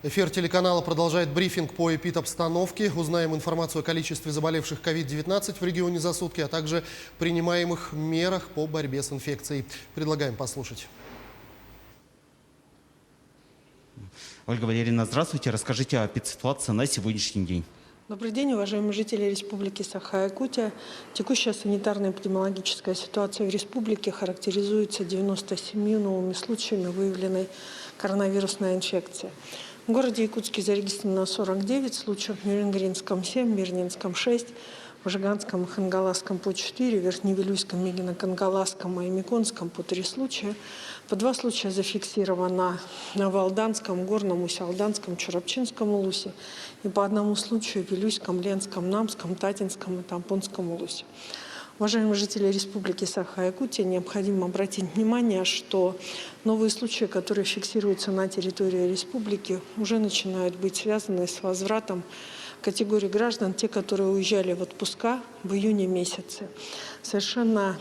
Эфир телеканала продолжает брифинг по эпидобстановке. Узнаем информацию о количестве заболевших COVID-19 в регионе за сутки, а также принимаемых мерах по борьбе с инфекцией. Предлагаем послушать. Ольга Валерьевна, здравствуйте. Расскажите о ситуации на сегодняшний день. Добрый день, уважаемые жители Республики Саха-Якутия. Текущая санитарно-эпидемиологическая ситуация в республике характеризуется 97 новыми случаями выявленной коронавирусной инфекции. В городе Якутске зарегистрировано 49 случаев, в Нерюнгринском 7, Мирнинском 6, в Жиганском и Хангаласском по 4, в Верхневилюйском, Мигино-Кангаласском и Миконском по 3 случая. По 2 случая зафиксировано на Валданском, Горном, Усть-Алданском, Чурапчинском улусе и по 1 случаю в Вилюйском, Ленском, Намском, Татинском и Тампонском улусе. Уважаемые жители Республики Саха-Якутия, необходимо обратить внимание, что новые случаи, которые фиксируются на территории республики, уже начинают быть связаны с возвратом категории граждан, те, которые уезжали в отпуска в июне месяце. Совершенно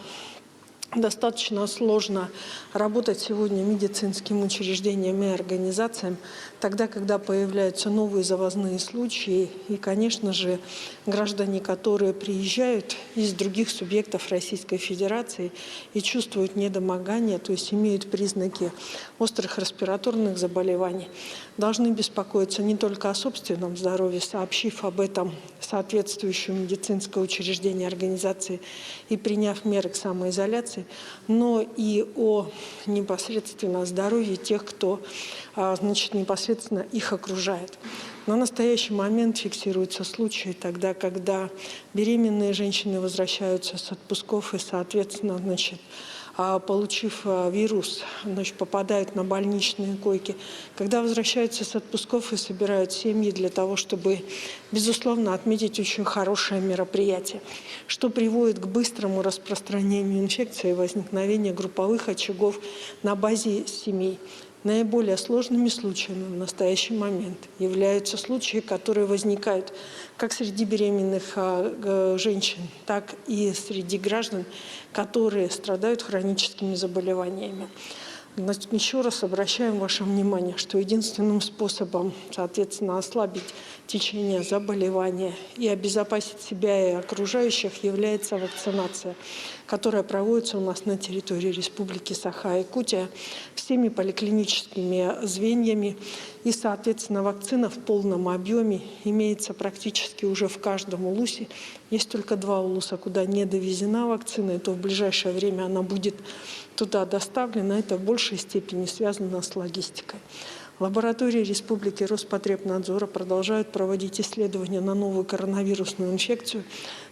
достаточно сложно работать сегодня медицинским учреждениям и организациям, тогда, когда появляются новые завозные случаи. И, конечно же, граждане, которые приезжают из других субъектов Российской Федерации и чувствуют недомогание, то есть имеют признаки острых респираторных заболеваний, должны беспокоиться не только о собственном здоровье, сообщив об этом соответствующее медицинское учреждение организации и приняв меры к самоизоляции, но и о непосредственно здоровье тех, кто непосредственно их окружает. На настоящий момент фиксируются случаи тогда, когда беременные женщины возвращаются с отпусков и, соответственно, получив вирус, попадают на больничные койки, когда возвращаются с отпусков и собирают семьи для того, чтобы, безусловно, отметить очень хорошее мероприятие, что приводит к быстрому распространению инфекции и возникновению групповых очагов на базе семей. Наиболее сложными случаями в настоящий момент являются случаи, которые возникают как среди беременных женщин, так и среди граждан, которые страдают хроническими заболеваниями. Еще раз обращаем ваше внимание, что единственным способом, соответственно, ослабить течение заболевания и обезопасить себя и окружающих является вакцинация, которая проводится у нас на территории Республики Саха-Якутия всеми поликлиническими звеньями. И, соответственно, вакцина в полном объеме имеется практически уже в каждом улусе. Есть только 2 улуса, куда не довезена вакцина, и то в ближайшее время она будет туда доставлена. Это в большей степени связано с логистикой. Лаборатории Республики Роспотребнадзора продолжают проводить исследования на новую коронавирусную инфекцию.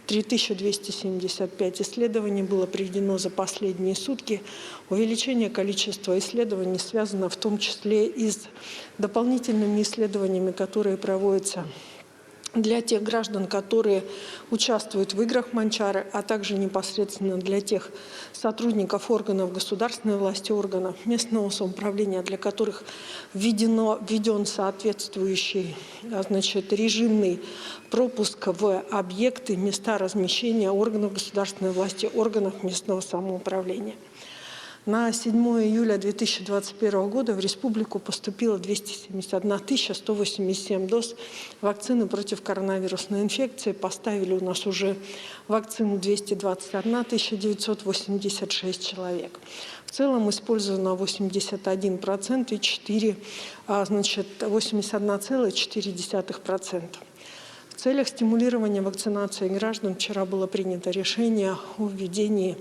3275 исследований было проведено за последние сутки. Увеличение количества исследований связано в том числе и с дополнительными исследованиями, которые проводятся для тех граждан, которые участвуют в играх Манчары, а также непосредственно для тех сотрудников органов государственной власти, органов местного самоуправления, для которых введен соответствующий режимный пропуск в объекты, места размещения органов государственной власти, органов местного самоуправления. На 7 июля 2021 года в республику поступило 271 187 доз вакцины против коронавирусной инфекции. Поставили у нас уже вакцину 221 986 человек. В целом использовано 81% и 81,4%. В целях стимулирования вакцинации граждан вчера было принято решение о введении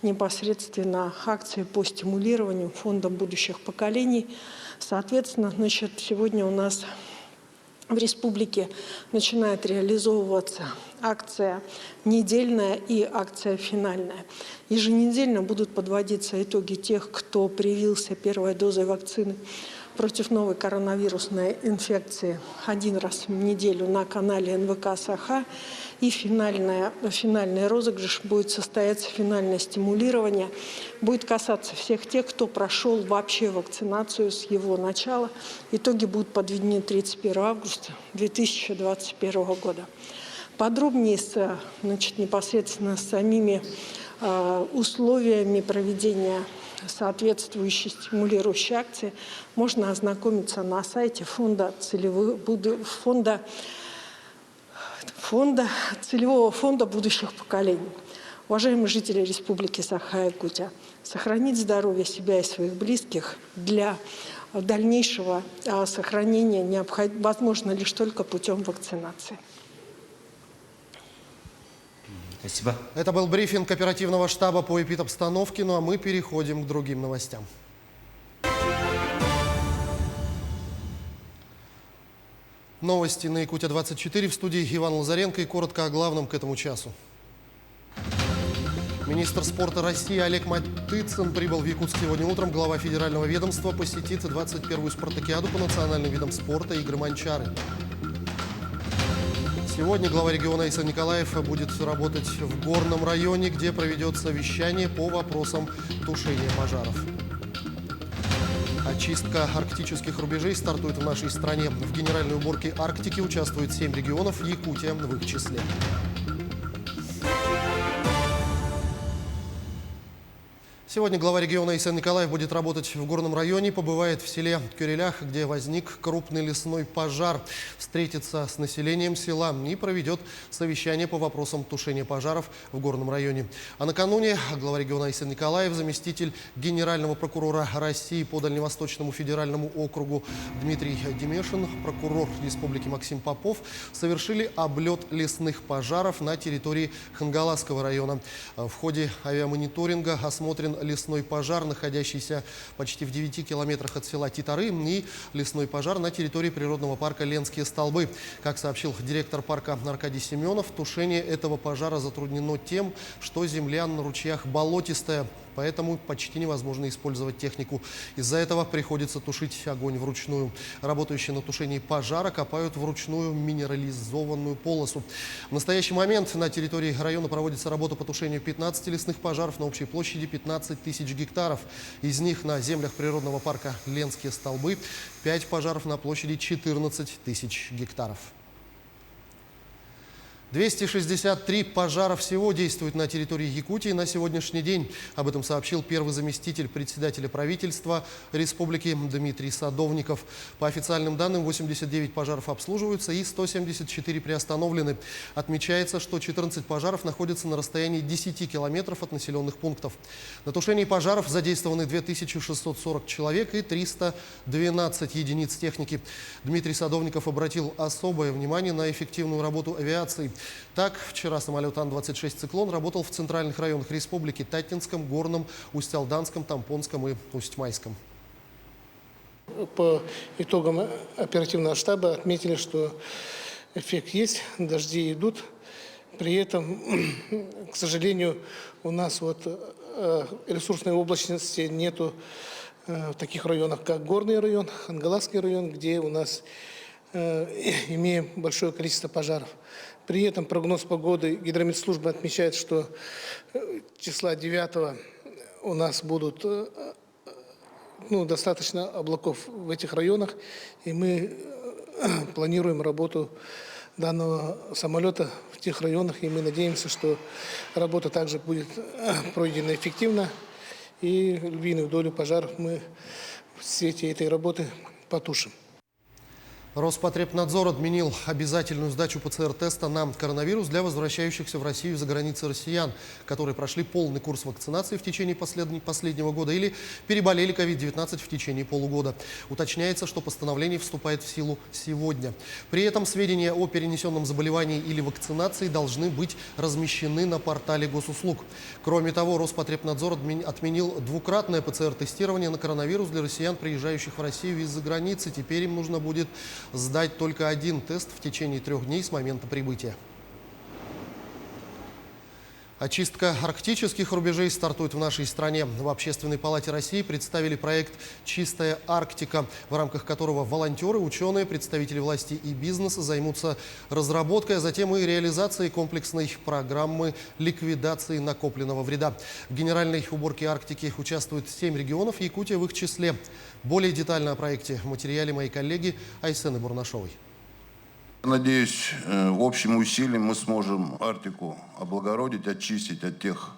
непосредственно акции по стимулированию фонда будущих поколений. Соответственно, сегодня у нас в республике начинает реализовываться акция недельная и акция финальная. Еженедельно будут подводиться итоги тех, кто привился первой дозой вакцины против новой коронавирусной инфекции 1 раз в неделю на канале НВК Саха. И финальный розыгрыш будет состояться, финальное стимулирование будет касаться всех тех, кто прошел вообще вакцинацию с его начала. Итоги будут подведены 31 августа 2021 года. Подробнее непосредственно с самими условиями проведения соответствующие стимулирующие акции можно ознакомиться на сайте целевого фонда будущих поколений. Уважаемые жители Республики Саха-Якутия, сохранить здоровье себя и своих близких для дальнейшего сохранения возможно лишь только путем вакцинации. Спасибо. Это был брифинг оперативного штаба по эпидобстановке, ну а мы переходим к другим новостям. Новости на Якутия-24 в студии Иван Лазаренко и коротко о главном к этому часу. Министр спорта России Олег Матыцын прибыл в Якутск сегодня утром. Глава федерального ведомства посетит 21-ю спартакиаду по национальным видам спорта «Игры Манчары». Сегодня глава региона Айсан Николаев будет работать в горном районе, где проведет совещание по вопросам тушения пожаров. Очистка арктических рубежей стартует в нашей стране. В генеральной уборке Арктики участвует 7 регионов, Якутия в их числе. Сегодня глава региона Айсан Николаев будет работать в горном районе, побывает в селе Кюрелях, где возник крупный лесной пожар, встретится с населением села и проведет совещание по вопросам тушения пожаров в горном районе. А накануне глава региона Айсан Николаев, заместитель генерального прокурора России по Дальневосточному федеральному округу Дмитрий Демешин, прокурор республики Максим Попов совершили облет лесных пожаров на территории Хангаласского района. В ходе авиамониторинга осмотрен лесной пожар, находящийся почти в 9 километрах от села Титары, и лесной пожар на территории природного парка Ленские столбы. Как сообщил директор парка Аркадий Семенов, тушение этого пожара затруднено тем, что земля на ручьях болотистая, поэтому почти невозможно использовать технику. Из-за этого приходится тушить огонь вручную. Работающие на тушении пожара копают вручную минерализованную полосу. В настоящий момент на территории района проводится работа по тушению 15 лесных пожаров на общей площади 15 тысяч гектаров. Из них на землях природного парка Ленские столбы 5 пожаров на площади 14 тысяч гектаров. 263 пожара всего действуют на территории Якутии на сегодняшний день. Об этом сообщил первый заместитель председателя правительства республики Дмитрий Садовников. По официальным данным, 89 пожаров обслуживаются и 174 приостановлены. Отмечается, что 14 пожаров находятся на расстоянии 10 километров от населенных пунктов. На тушении пожаров задействованы 2640 человек и 312 единиц техники. Дмитрий Садовников обратил особое внимание на эффективную работу авиации. Так, вчера самолет Ан-26 «Циклон» работал в центральных районах республики – Татнинском, Горном, Усть-Алданском, Тампонском и Усть-Майском. По итогам оперативного штаба отметили, что эффект есть, дожди идут. При этом, к сожалению, у нас ресурсной облачности нету в таких районах, как Горный район, Хангаласский район, где у нас имеем большое количество пожаров. При этом прогноз погоды гидрометслужба отмечает, что числа 9 у нас будут достаточно облаков в этих районах, и мы планируем работу данного самолета в тех районах, и мы надеемся, что работа также будет пройдена эффективно, и львиную долю пожаров мы в свете этой работы потушим. Роспотребнадзор отменил обязательную сдачу ПЦР-теста на коронавирус для возвращающихся в Россию за границей россиян, которые прошли полный курс вакцинации в течение последнего года или переболели COVID-19 в течение полугода. Уточняется, что постановление вступает в силу сегодня. При этом сведения о перенесенном заболевании или вакцинации должны быть размещены на портале госуслуг. Кроме того, Роспотребнадзор отменил двукратное ПЦР-тестирование на коронавирус для россиян, приезжающих в Россию из-за границы. Теперь им нужно будет сдать только один тест в течение 3 дней с момента прибытия. Очистка арктических рубежей стартует в нашей стране. В Общественной палате России представили проект «Чистая Арктика», в рамках которого волонтеры, ученые, представители власти и бизнеса займутся разработкой, а затем и реализацией комплексной программы ликвидации накопленного вреда. В генеральной уборке Арктики участвуют 7 регионов, Якутия в их числе. Более детально о проекте в материале моей коллеги Айсены Бурнашовой. Надеюсь, общим усилием мы сможем Арктику облагородить, очистить от тех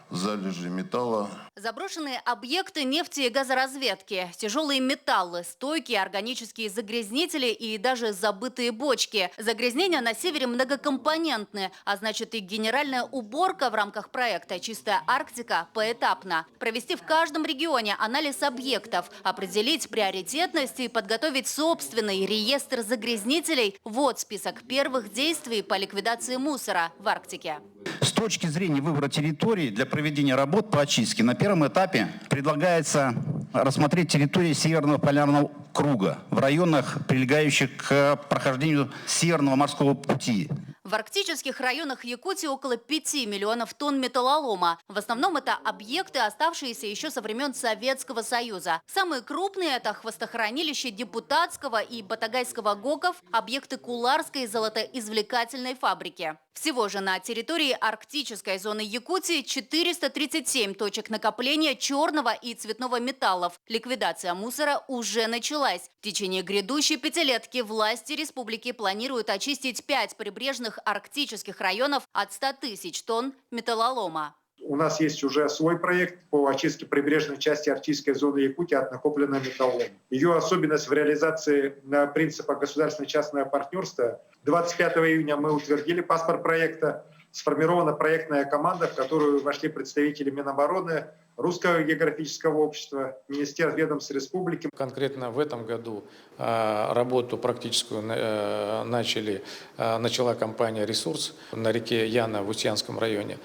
залежи металла. Заброшенные объекты нефти и газоразведки, тяжелые металлы, стойкие органические загрязнители и даже забытые бочки. Загрязнения на севере многокомпонентны, а значит и генеральная уборка в рамках проекта «Чистая Арктика» поэтапно. Провести в каждом регионе анализ объектов, определить приоритетность и подготовить собственный реестр загрязнителей – вот список первых действий по ликвидации мусора в Арктике. С точки зрения выбора территории для проведения работ по очистке на первом этапе предлагается рассмотреть территории Северного полярного круга в районах, прилегающих к прохождению Северного морского пути. В арктических районах Якутии около 5 миллионов тонн металлолома. В основном это объекты, оставшиеся еще со времен Советского Союза. Самые крупные – это хвостохранилище Депутатского и Батагайского ГОКов, объекты Куларской золотоизвлекательной фабрики. Всего же на территории арктической зоны Якутии 437 точек накопления черного и цветного металлов. Ликвидация мусора уже началась. В течение грядущей пятилетки власти республики планируют очистить 5 прибрежных арктических районов от 100 тысяч тонн металлолома. У нас есть уже свой проект по очистке прибрежной части арктической зоны Якутии от накопленного металлолома. Ее особенность в реализации на принципах государственно-частного партнерства. 25 июня мы утвердили паспорт проекта. Сформирована проектная команда, в которую вошли представители Минобороны, Русского географического общества, Министерств ведомств республики. Конкретно в этом году работу практическую начала компания «Ресурс» на реке Яна в Устьянском районе.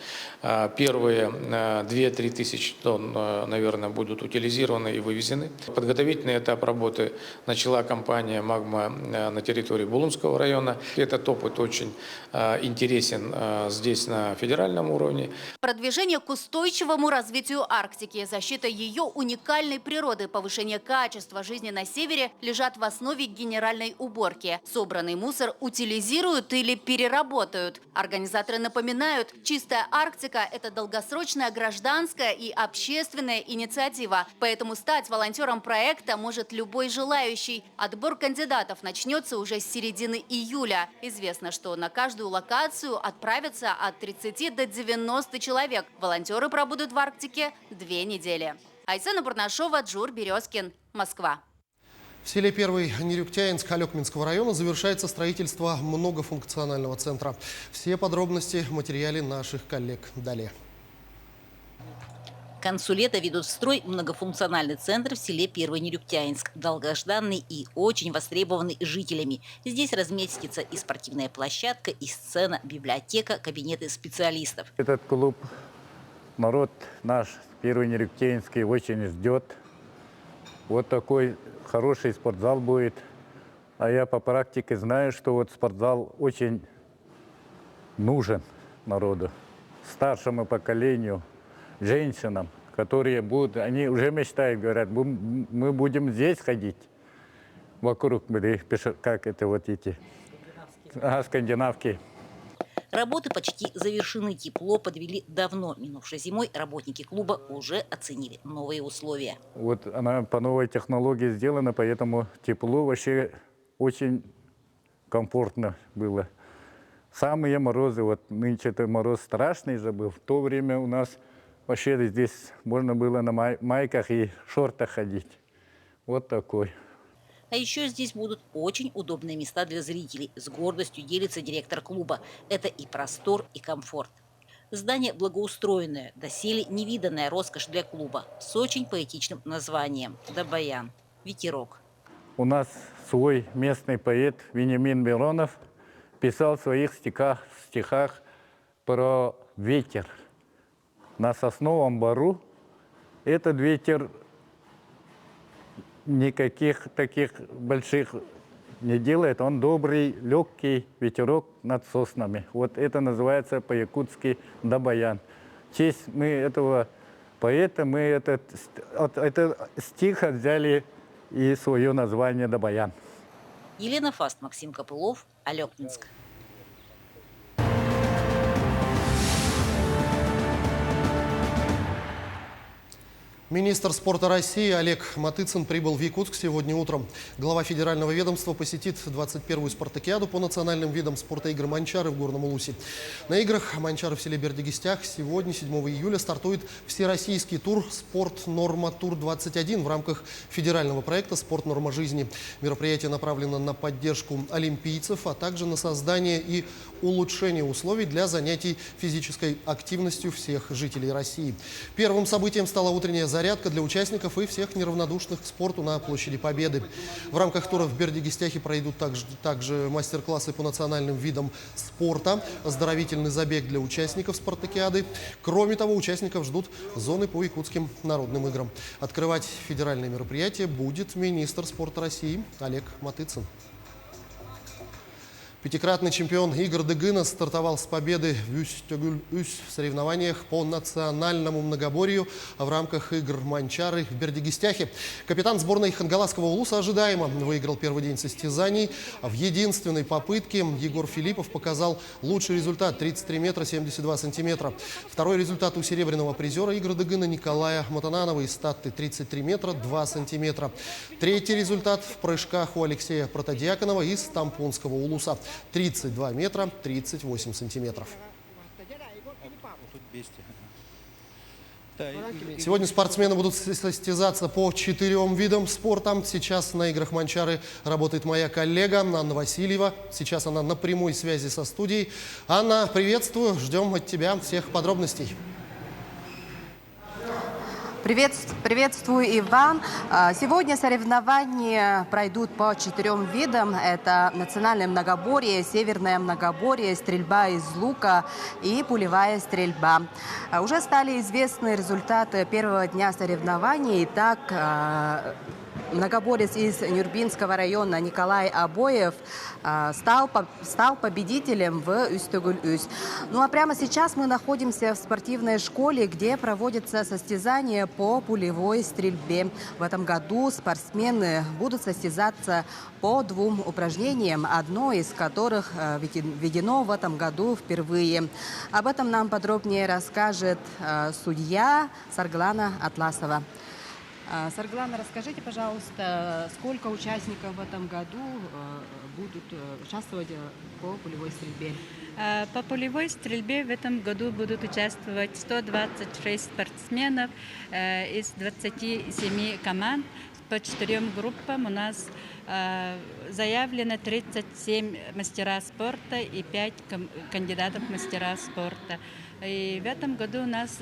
Первые 2-3 тысячи тонн, наверное, будут утилизированы и вывезены. Подготовительный этап работы начала компания «Магма» на территории Булунского района. Этот опыт очень интересен здесь на федеральном уровне. Продвижение к устойчивому развитию Арктики, защита ее уникальной природы, повышение качества жизни на севере лежат в основе генеральной уборки. Собранный мусор утилизируют или переработают. Организаторы напоминают, «Чистая Арктика» – это долгосрочная гражданская и общественная инициатива. Поэтому стать волонтером проекта может любой желающий. Отбор кандидатов начнется уже с середины июля. Известно, что на каждую локацию отправятся от 30 до 90 человек. Волонтеры пробудут в Арктике 2 недели. Айсена Бурнашова, Джур Березкин, Москва. В селе Первый Нерюктянск Алекминского района завершается строительство многофункционального центра. Все подробности в материале наших коллег. Далее. К концу лета ведут в строй многофункциональный центр в селе Первый Нерюктянск, долгожданный и очень востребованный жителями. Здесь разместится и спортивная площадка, и сцена, библиотека, кабинеты специалистов. Этот клуб народ наш Первый Нерюктянский очень ждет. Вот такой хороший спортзал будет. А я по практике знаю, что вот спортзал очень нужен народу, старшему поколению, женщинам, которые будут, они уже мечтают, говорят, мы будем здесь ходить, вокруг, как это вот эти, скандинавки. Работы почти завершены, тепло подвели давно. Минувшей зимой работники клуба уже оценили новые условия. Вот она по новой технологии сделана, поэтому тепло вообще очень комфортно было. Самые морозы, вот нынче это мороз страшный же был, в то время у нас вообще здесь можно было на майках и шортах ходить. Вот такой. А еще здесь будут очень удобные места для зрителей. С гордостью делится директор клуба. Это и простор, и комфорт. Здание благоустроенное, доселе невиданная роскошь для клуба. С очень поэтичным названием «Dabyan» – «Ветерок». У нас свой местный поэт Вениамин Миронов писал в своих стихах про ветер. На сосновом бору этот ветер никаких таких больших не делает. Он добрый, легкий ветерок над соснами. Вот это называется по-якутски «Dabyan». В честь мы этого поэта, мы этот стих взяли и свое название «Dabyan». Елена Фаст, Максим Копылов, Алекминск. Министр спорта России Олег Матыцын прибыл в Якутск сегодня утром. Глава федерального ведомства посетит 21-ю спартакиаду по национальным видам спорта игры «Манчары» в Горном Улусе. На играх «Манчары» в селе Бердигистях сегодня, 7 июля, стартует всероссийский тур «Спорт Норма Тур-21» в рамках федерального проекта «Спорт Норма жизни». Мероприятие направлено на поддержку олимпийцев, а также на создание и улучшение условий для занятий физической активностью всех жителей России. Первым событием стала утренняя зарядка для участников и всех неравнодушных к спорту на площади Победы. В рамках тура в Бердигистяхе пройдут также мастер-классы по национальным видам спорта, оздоровительный забег для участников спартакиады. Кроме того, участников ждут зоны по якутским народным играм. Открывать федеральное мероприятие будет министр спорта России Олег Матыцын. Пятикратный чемпион Игорь Дыгына стартовал с победы в Усть-Төгүл-Усь в соревнованиях по национальному многоборью в рамках игр «Манчары» в Бердигистяхе. Капитан сборной Хангаласского улуса ожидаемо выиграл первый день состязаний. В единственной попытке Егор Филиппов показал лучший результат – 33 метра 72 сантиметра. Второй результат у серебряного призера Игоря Дыгына Николая Матананова из статы – 33 метра 2 сантиметра. Третий результат в прыжках у Алексея Протодиаконова из Тампонского улуса – 32 метра 38 сантиметров. Сегодня спортсмены будут состязаться по 4 видам спорта. Сейчас на играх «Манчары» работает моя коллега Анна Васильева. Сейчас она на прямой связи со студией. Анна, приветствую. Ждем от тебя всех подробностей. Приветствую, Иван. Сегодня соревнования пройдут по 4 видам. Это национальное многоборье, северное многоборье, стрельба из лука и пулевая стрельба. Уже стали известны результаты первого дня соревнований. Итак, многоборец из Нюрбинского района Николай Обоев стал победителем в Усть-Төгүл-Усь. Ну а прямо сейчас мы находимся в спортивной школе, где проводятся состязания по пулевой стрельбе. В этом году спортсмены будут состязаться по 2 упражнениям, одно из которых введено в этом году впервые. Об этом нам подробнее расскажет судья Сарглана Атласова. Сарглана, расскажите, пожалуйста, сколько участников в этом году будут участвовать по пулевой стрельбе? По пулевой стрельбе в этом году будут участвовать 126 спортсменов из 27 команд. По 4 группам у нас заявлено 37 мастера спорта и 5 кандидатов в мастера спорта. И в этом году у нас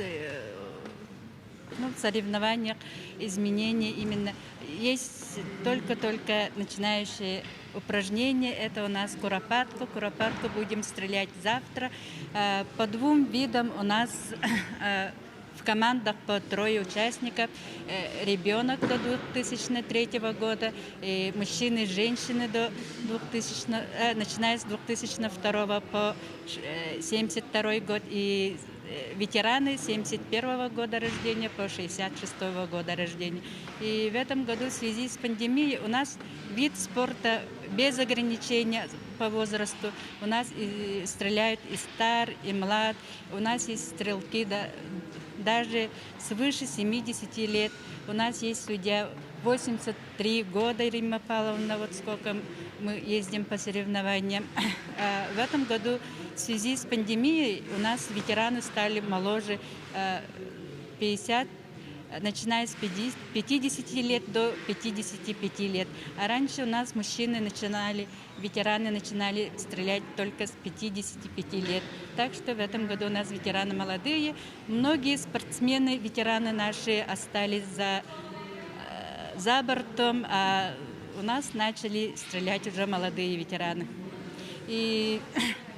в соревнованиях изменения именно есть только начинающие упражнения. Это у нас куропатку. Куропатку будем стрелять завтра. По 2 видам у нас в командах по 3 участников. Ребенок до 2003 года, и мужчины и женщины начиная с 2002 по 1972 год, и ветераны 71 года рождения по 66 года рождения. И в этом году в связи с пандемией у нас вид спорта без ограничения по возрасту. У нас стреляют и стар, и млад. У нас есть стрелки даже свыше 70 лет. У нас есть судья 83 года, Римма Павловна, вот сколько мы ездим по соревнованиям. В этом году в связи с пандемией у нас ветераны стали моложе 50, начиная с 50 лет до 55 лет. А раньше у нас ветераны начинали стрелять только с 55 лет. Так что в этом году у нас ветераны молодые. Многие спортсмены, ветераны наши, остались за бортом, а у нас начали стрелять уже молодые ветераны. И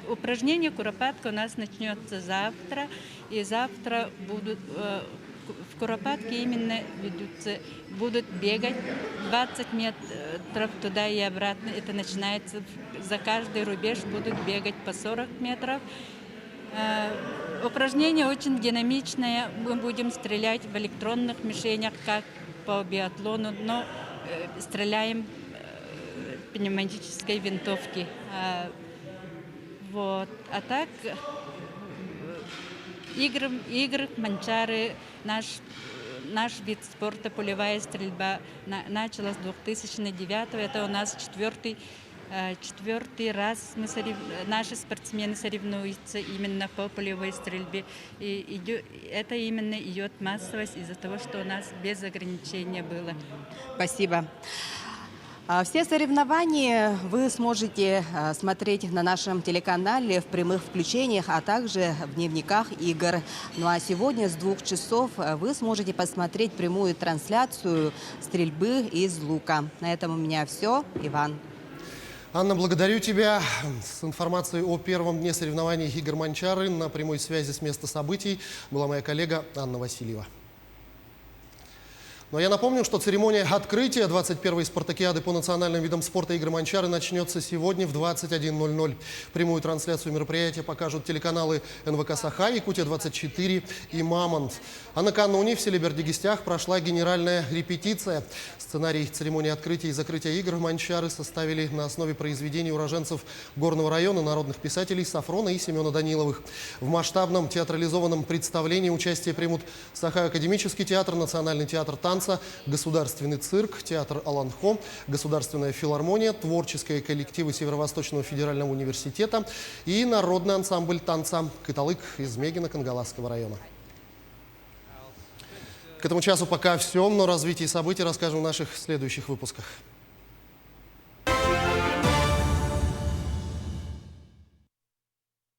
упражнение куропатка у нас начнется завтра. И завтра в куропатке именно будут бегать 20 метров туда и обратно. Это начинается, за каждый рубеж будут бегать по 40 метров. Упражнение очень динамичное. Мы будем стрелять в электронных мишенях, как по биатлону, но стреляем пневматической винтовки. Вот. А так игры «Манчары» наш наш вид спорта пулевая стрельба началась с 2009. Это у нас четвертый раз наши спортсмены соревнуются именно по пулевой стрельбе. И это именно идет массовость из-за того, что у нас без ограничения было. Спасибо. Все соревнования вы сможете смотреть на нашем телеканале в прямых включениях, а также в дневниках игр. Ну а сегодня с 2 часов вы сможете посмотреть прямую трансляцию стрельбы из лука. На этом у меня все. Иван. Анна, благодарю тебя. С информацией о первом дне соревнований игр Манчары на прямой связи с места событий была моя коллега Анна Васильева. Но я напомню, что церемония открытия 21-й спартакиады по национальным видам спорта игр Манчары начнется сегодня в 21:00. Прямую трансляцию мероприятия покажут телеканалы НВК «Саха», Якутия-24 и «Мамонт». А накануне в селе Бердигистях прошла генеральная репетиция. Сценарий церемонии открытия и закрытия игр Манчары составили на основе произведений уроженцев Горного района, народных писателей Сафрона и Семена Даниловых. В масштабном театрализованном представлении участие примут Саха-академический театр, Национальный театр танца, Государственный цирк, театр Аланхо, Государственная филармония, творческие коллективы Северо-Восточного федерального университета и народный ансамбль танца «Кыталык» из Мегина Кангаласского района. К этому часу пока все, но о развитии событий расскажем в наших следующих выпусках.